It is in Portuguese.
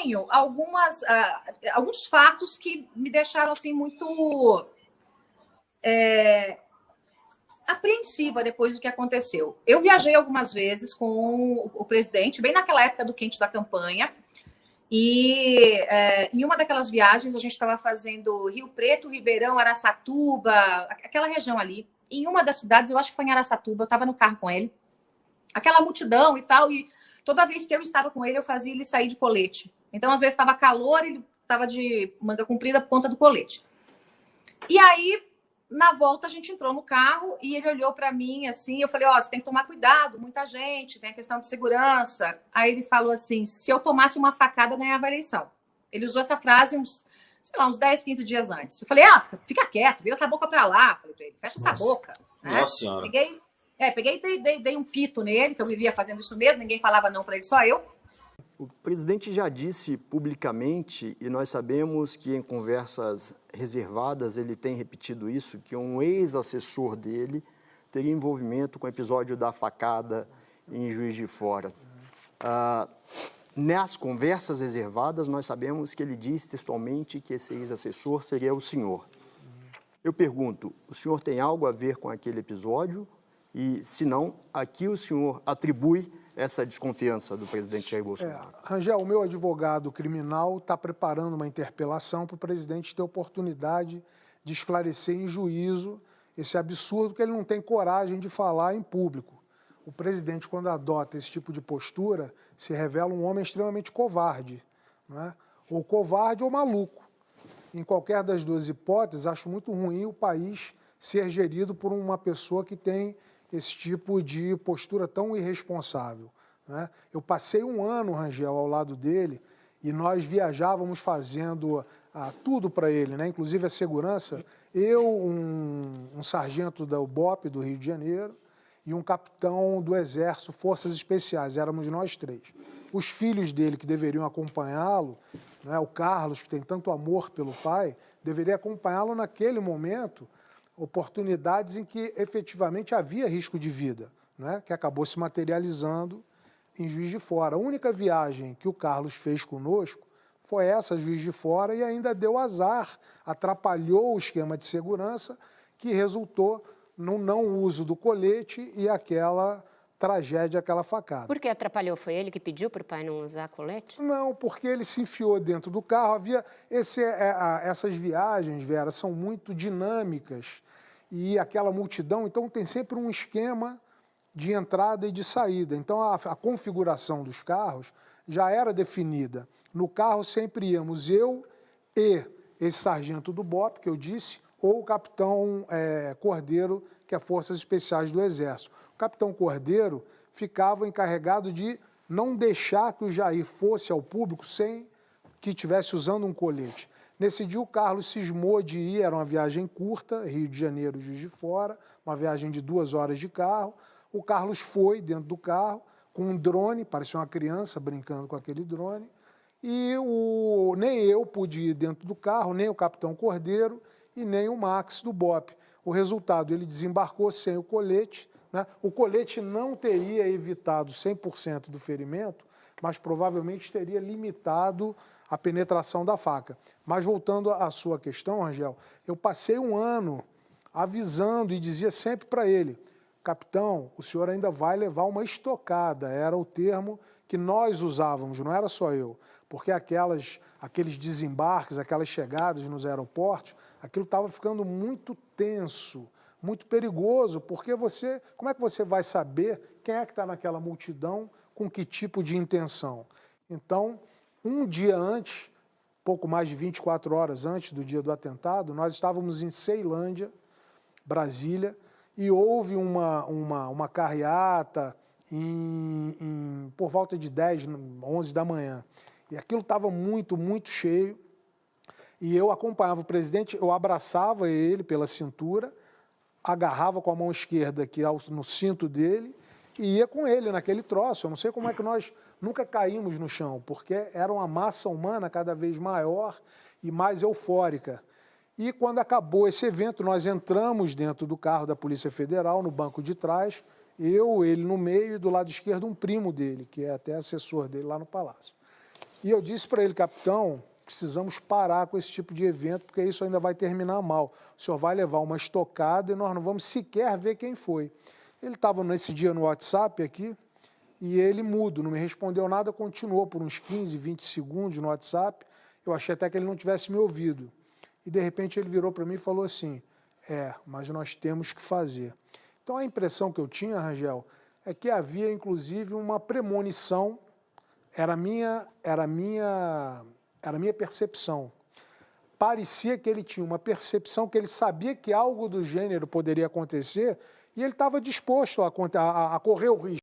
tenho alguns fatos que me deixaram assim muito apreensiva depois do que aconteceu. Eu viajei algumas vezes com o presidente, bem naquela época do quente da campanha, e em uma daquelas viagens a gente estava fazendo Rio Preto, Ribeirão, Araçatuba, aquela região ali. Em uma das cidades, eu acho que foi em Araçatuba, eu estava no carro com ele, aquela multidão e tal, e toda vez que eu estava com ele, eu fazia ele sair de colete. Então, às vezes, estava calor, ele estava de manga comprida por conta do colete. E aí, na volta, a gente entrou no carro e ele olhou para mim assim, eu falei, você tem que tomar cuidado, muita gente, tem a questão de segurança. Aí ele falou assim, se eu tomasse uma facada, eu ganhava a eleição. Ele usou essa frase uns 10, 15 dias antes. Eu falei, fica quieto, vira essa boca para lá. Falei para ele, fecha essa boca. Nossa Senhora. Peguei e dei um pito nele, que eu vivia fazendo isso mesmo, ninguém falava não para ele, só eu. O presidente já disse publicamente, e nós sabemos que em conversas reservadas ele tem repetido isso, que um ex-assessor dele teria envolvimento com o episódio da facada em Juiz de Fora. Nas conversas reservadas, nós sabemos que ele disse textualmente que esse ex-assessor seria o senhor. Eu pergunto, o senhor tem algo a ver com aquele episódio? E, se não, a que o senhor atribui essa desconfiança do presidente Jair Bolsonaro? Rangel, o meu advogado criminal está preparando uma interpelação para o presidente ter oportunidade de esclarecer em juízo esse absurdo que ele não tem coragem de falar em público. O presidente, quando adota esse tipo de postura, se revela um homem extremamente covarde, né? Ou covarde ou maluco. Em qualquer das duas hipóteses, acho muito ruim o país ser gerido por uma pessoa que tem esse tipo de postura tão irresponsável, né? Eu passei um ano, Rangel, ao lado dele e nós viajávamos fazendo tudo para ele, né? Inclusive a segurança. Eu, um sargento da UBOP do Rio de Janeiro e um capitão do Exército Forças Especiais, éramos nós três. Os filhos dele que deveriam acompanhá-lo, né? O Carlos, que tem tanto amor pelo pai, deveria acompanhá-lo naquele momento, oportunidades em que efetivamente havia risco de vida, né? Que acabou se materializando em Juiz de Fora. A única viagem que o Carlos fez conosco foi essa, Juiz de Fora, e ainda deu azar, atrapalhou o esquema de segurança, que resultou no não uso do colete e aquela tragédia, aquela facada. Por que atrapalhou? Foi ele que pediu para o pai não usar colete? Não, porque ele se enfiou dentro do carro. Essas viagens, Vera, são muito dinâmicas e aquela multidão, então tem sempre um esquema de entrada e de saída. Então a configuração dos carros já era definida. No carro sempre íamos eu e esse sargento do BOP, que eu disse, ou o capitão Cordeiro, que é Forças Especiais do Exército. O capitão Cordeiro ficava encarregado de não deixar que o Jair fosse ao público sem que estivesse usando um colete. Nesse dia o Carlos cismou de ir, era uma viagem curta, Rio de Janeiro, Juiz de Fora, uma viagem de 2 horas de carro. O Carlos foi dentro do carro com um drone, parecia uma criança brincando com aquele drone, e nem eu pude ir dentro do carro, nem o capitão Cordeiro e nem o Max do BOP. O resultado, ele desembarcou sem o colete, né? O colete não teria evitado 100% do ferimento, mas provavelmente teria limitado a penetração da faca. Mas voltando à sua questão, Rangel, eu passei um ano avisando e dizia sempre para ele, capitão, o senhor ainda vai levar uma estocada, era o termo que nós usávamos, não era só eu, porque aqueles desembarques, aquelas chegadas nos aeroportos, aquilo estava ficando muito tenso, muito perigoso, porque como é que você vai saber quem é que está naquela multidão, com que tipo de intenção? Então, um dia antes, pouco mais de 24 horas antes do dia do atentado, nós estávamos em Ceilândia, Brasília, e houve uma carreata por volta de 10, 11 da manhã. E aquilo estava muito, muito cheio. E eu acompanhava o presidente, eu abraçava ele pela cintura, agarrava com a mão esquerda aqui no cinto dele e ia com ele naquele troço. Eu não sei como é que nós nunca caímos no chão, porque era uma massa humana cada vez maior e mais eufórica. E quando acabou esse evento, nós entramos dentro do carro da Polícia Federal, no banco de trás, ele no meio e do lado esquerdo um primo dele, que é até assessor dele lá no Palácio. E eu disse para ele, capitão, precisamos parar com esse tipo de evento, porque isso ainda vai terminar mal. O senhor vai levar uma estocada e nós não vamos sequer ver quem foi. Ele estava nesse dia no WhatsApp aqui, e ele mudo, não me respondeu nada, continuou por uns 15, 20 segundos no WhatsApp. Eu achei até que ele não tivesse me ouvido. E, de repente, ele virou para mim e falou assim, mas nós temos que fazer. Então, a impressão que eu tinha, Rangel, é que havia, inclusive, uma premonição, era a minha percepção. Parecia que ele tinha uma percepção, que ele sabia que algo do gênero poderia acontecer, e ele estava disposto a correr o risco.